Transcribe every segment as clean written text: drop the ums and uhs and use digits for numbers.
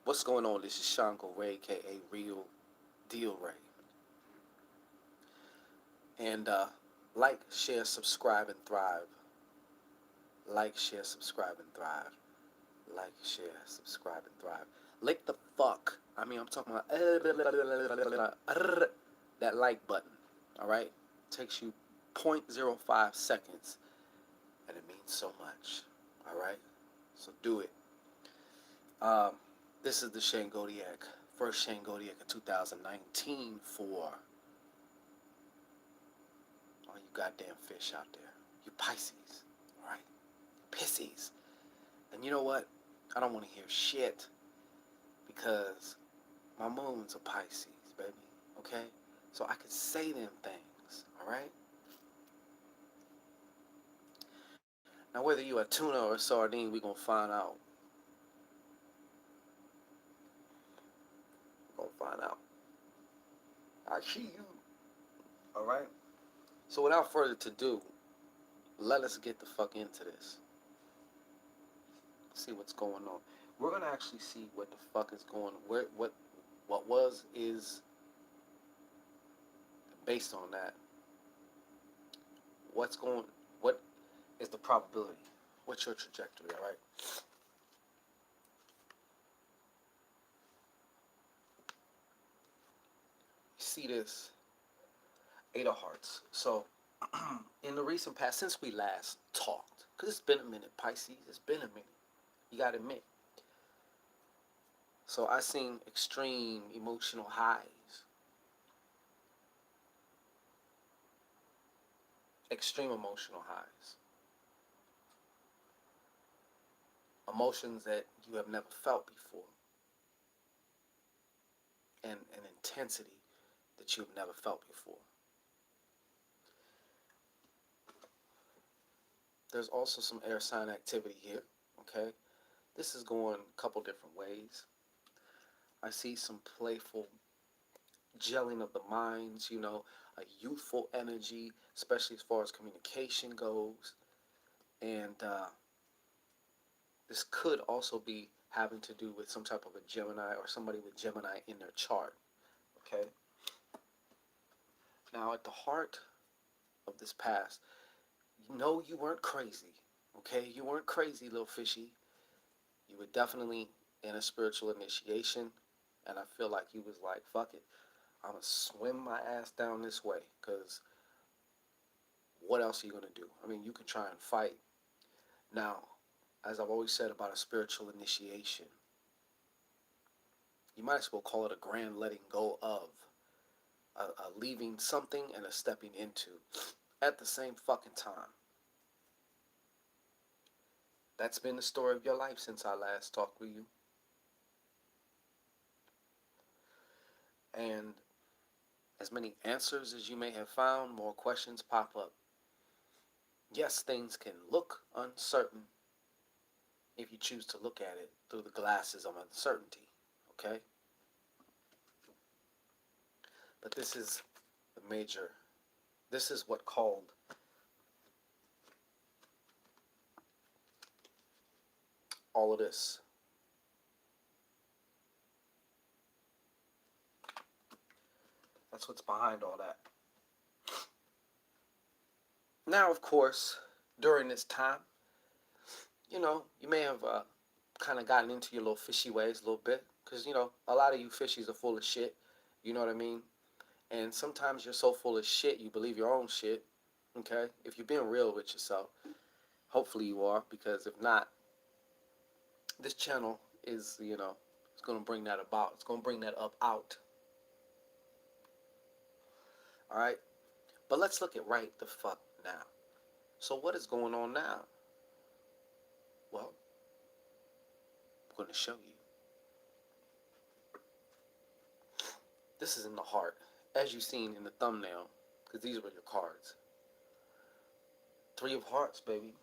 What's going on? This is ShanGO, aka Real Deal Ray. And like, share, subscribe, and thrive. Like, share, subscribe, and thrive. Like, share, subscribe, and thrive. Like the fuck. I'm talking about that like button. All right? Takes you 0.05 seconds, and it means so much. All right? So do it. Um, this is the Shangodiac, first Shangodiac of 2019 for all you goddamn fish out there. You Pisces, alright? Pisces. And you know what? I don't want to hear shit because my moon's a Pisces, baby. Okay? So I can say them things, alright? Now, whether you a tuna or a sardine, we gonna find out. We're gonna find out. I see you. Alright? So without further ado, let us get the fuck into this. See what's going on. We're gonna actually see what the fuck is going on. What was is based on that. What is the probability? What's your trajectory, all right? You see this Eight of Hearts. So in the recent past, since we last talked, because it's been a minute, Pisces, it's been a minute. You gotta admit. So I seen extreme emotional highs. Extreme emotional highs. Emotions that you have never felt before. And an intensity that you've never felt before. There's also some air sign activity here, okay? This is going a couple different ways. I see some playful gelling of the minds, a youthful energy, especially as far as communication goes. And this could also be having to do with some type of a Gemini or somebody with Gemini in their chart, okay? Now, at the heart of this past, you weren't crazy, okay? You weren't crazy, little fishy. You were definitely in a spiritual initiation, and I feel like you was like, fuck it, I'm gonna swim my ass down this way, because what else are you gonna do? You can try and fight. Now, as I've always said about a spiritual initiation, you might as well call it a grand letting go of, a leaving something and a stepping into at the same fucking time. That's been the story of your life since I last talked with you. And as many answers as you may have found, more questions pop up. Yes, things can look uncertain if you choose to look at it through the glasses of uncertainty, okay? But this is this is what called all of this. That's what's behind all that. Now, of course, during this time, you may have kind of gotten into your little fishy ways a little bit. Because, a lot of you fishies are full of shit. You know what I mean? And sometimes you're so full of shit, you believe your own shit. Okay? If you're being real with yourself, hopefully you are. Because if not, this channel is, it's going to bring that about. It's going to bring that up out. All right? But let's look at right the fuck now. So what is going on now? Well, I'm going to show you. This is in the heart, as you've seen in the thumbnail, because these were your cards. Three of Hearts, baby.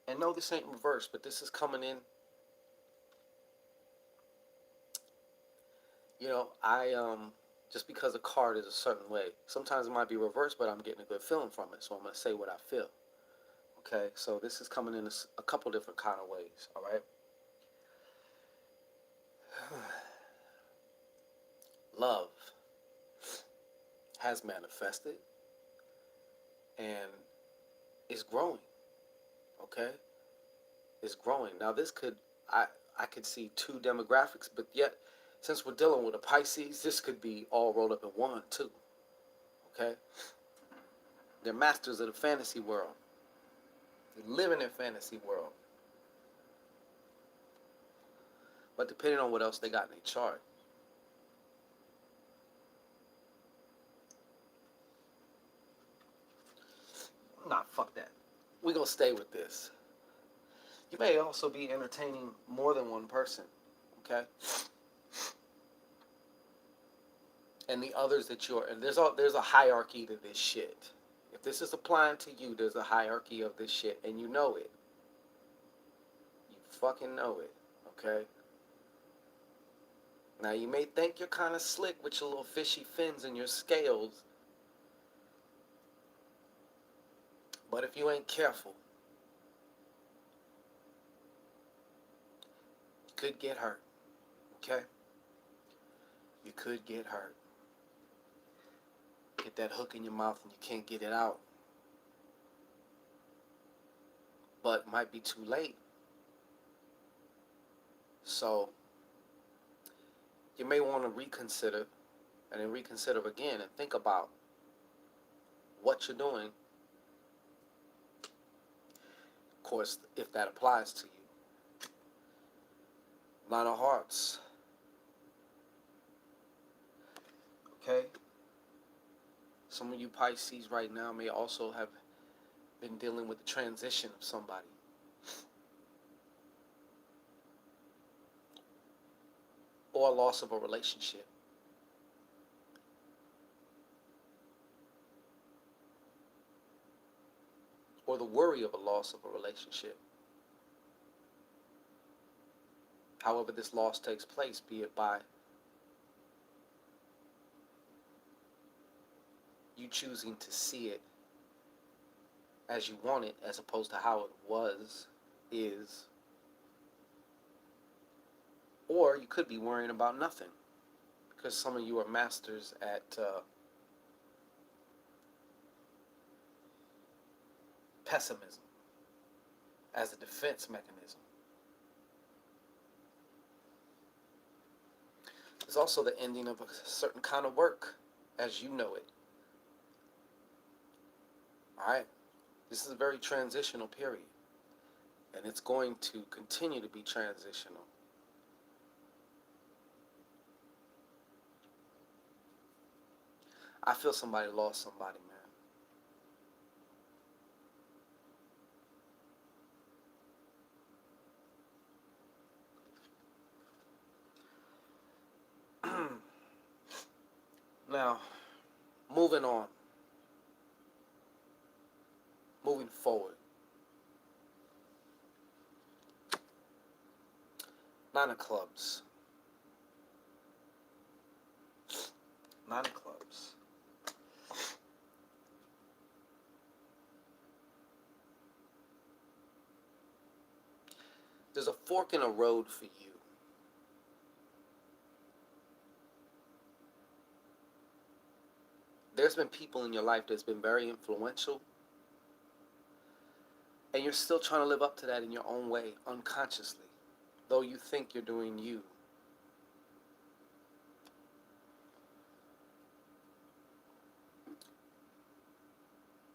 And no, this ain't reversed, but this is coming in. Just because a card is a certain way, sometimes it might be reversed, but I'm getting a good feeling from it, so I'm going to say what I feel. Okay, so this is coming in a couple different kind of ways, all right? Love has manifested and is growing. Okay, it's growing. Now this could I could see two demographics, but yet since we're dealing with a Pisces, this could be all rolled up in one too. Okay, they're masters of the fantasy world. They live in their fantasy world. But depending on what else they got in their chart. Nah, fuck that. We're gonna stay with this. You may also be entertaining more than one person. Okay? And the others that you're and there's a hierarchy to this shit. If this is applying to you, there's a hierarchy of this shit, and you know it. You fucking know it. Okay? Now you may think you're kind of slick with your little fishy fins and your scales, but if you ain't careful, you could get hurt. Okay? You could get hurt. Get that hook in your mouth and you can't get it out. But it might be too late. So you may want to reconsider and then reconsider again and think about what you're doing. Of course, if that applies to you. Line of Hearts. Okay? Some of you Pisces right now may also have been dealing with the transition of somebody. Or a loss of a relationship. Or the worry of a loss of a relationship. However this loss takes place, be it by you choosing to see it as you want it as opposed to how it was, is. Or you could be worrying about nothing because some of you are masters at pessimism as a defense mechanism. There's also the ending of a certain kind of work as you know it. Alright? This is a very transitional period. And it's going to continue to be transitional. I feel somebody lost somebody, man. Now, moving on. Moving forward. 9 of clubs. 9 of clubs. There's a fork in a road for you. There's been people in your life that's been very influential, and you're still trying to live up to that in your own way, unconsciously, though you think you're doing you.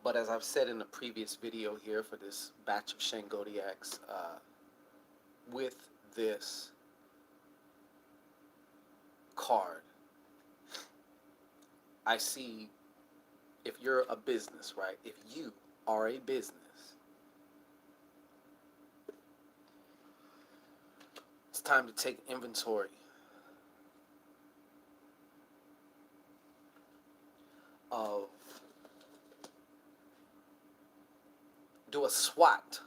But as I've said in the previous video here for this batch of Shangodiacs, with this card, I see if you're a business, right? If you are a business, it's time to take inventory of, do a SWOT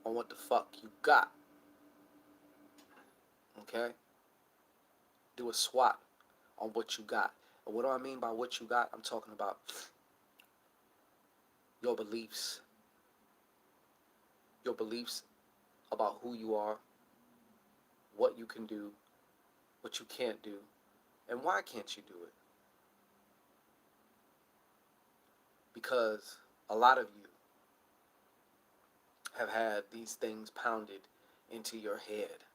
on what the fuck you got. Okay? Do a SWOT on what you got. And what do I mean by what you got? I'm talking about your beliefs. Your beliefs about who you are, what you can do, what you can't do, and why can't you do it? Because a lot of you have had these things pounded into your head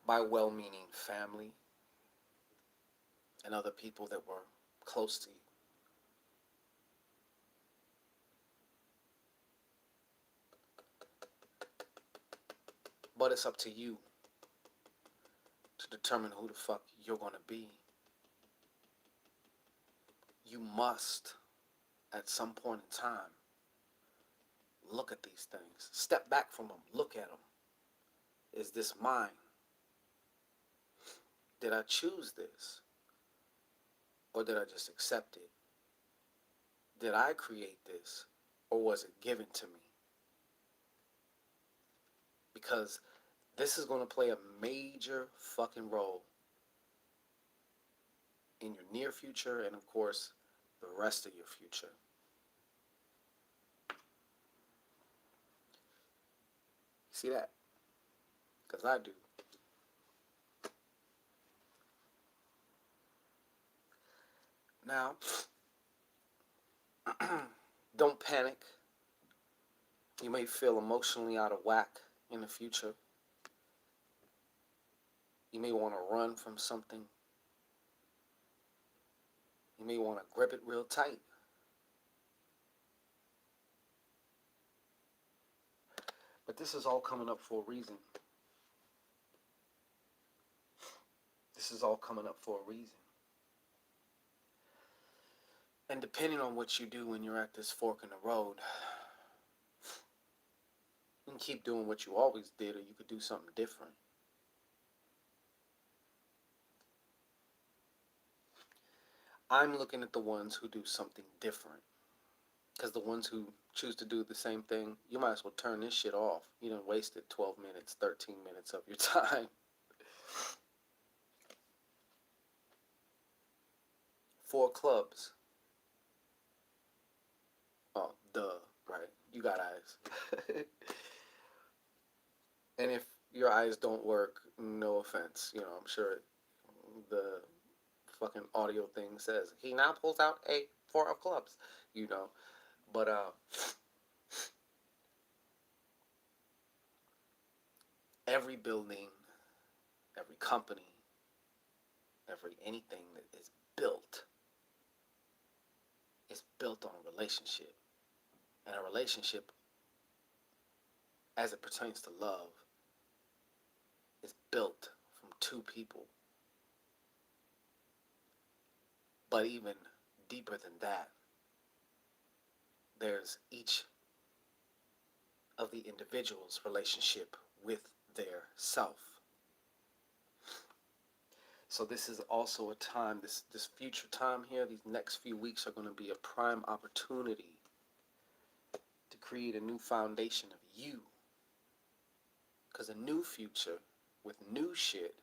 by well-meaning family and other people that were close to you. But it's up to you to determine who the fuck you're going to be. You must, at some point in time, look at these things. Step back from them. Look at them. Is this mine? Did I choose this? Or did I just accept it? Did I create this? Or was it given to me? Because this is going to play a major fucking role in your near future and, of course, the rest of your future. See that? Because I do. Now, don't panic. You may feel emotionally out of whack in the future. You may want to run from something. You may want to grip it real tight. But this is all coming up for a reason. This is all coming up for a reason. And depending on what you do when you're at this fork in the road, you can keep doing what you always did, or you could do something different. I'm looking at the ones who do something different. Because the ones who choose to do the same thing, you might as well turn this shit off. You done wasted 12 minutes, 13 minutes of your time. 4 clubs. Oh, duh, right. You got eyes. And if your eyes don't work, no offense. You know, I'm sure the fucking audio thing says he now pulls out a 4 of clubs. You know. But every building, every company, every anything that is built is built on a relationship. And a relationship, as it pertains to love, is built from 2 people. But even deeper than that, there's each of the individual's relationship with their self. So this is also a time, this future time here, these next few weeks are going to be a prime opportunity to create a new foundation of you. Because a new future with new shit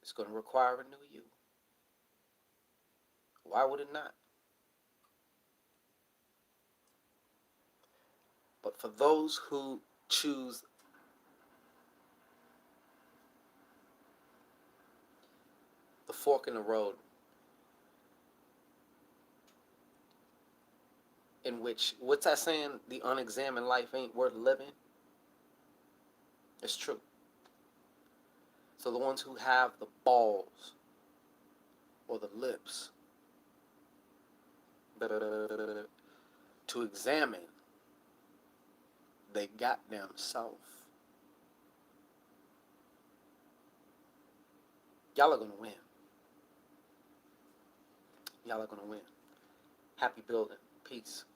is going to require a new you. Why would it not? But for those who choose the fork in the road, in which, what's that saying? The unexamined life ain't worth living. It's true. So the ones who have the balls or the lips to examine they goddamn self, y'all are gonna win. Y'all are gonna win. Happy building. Peace.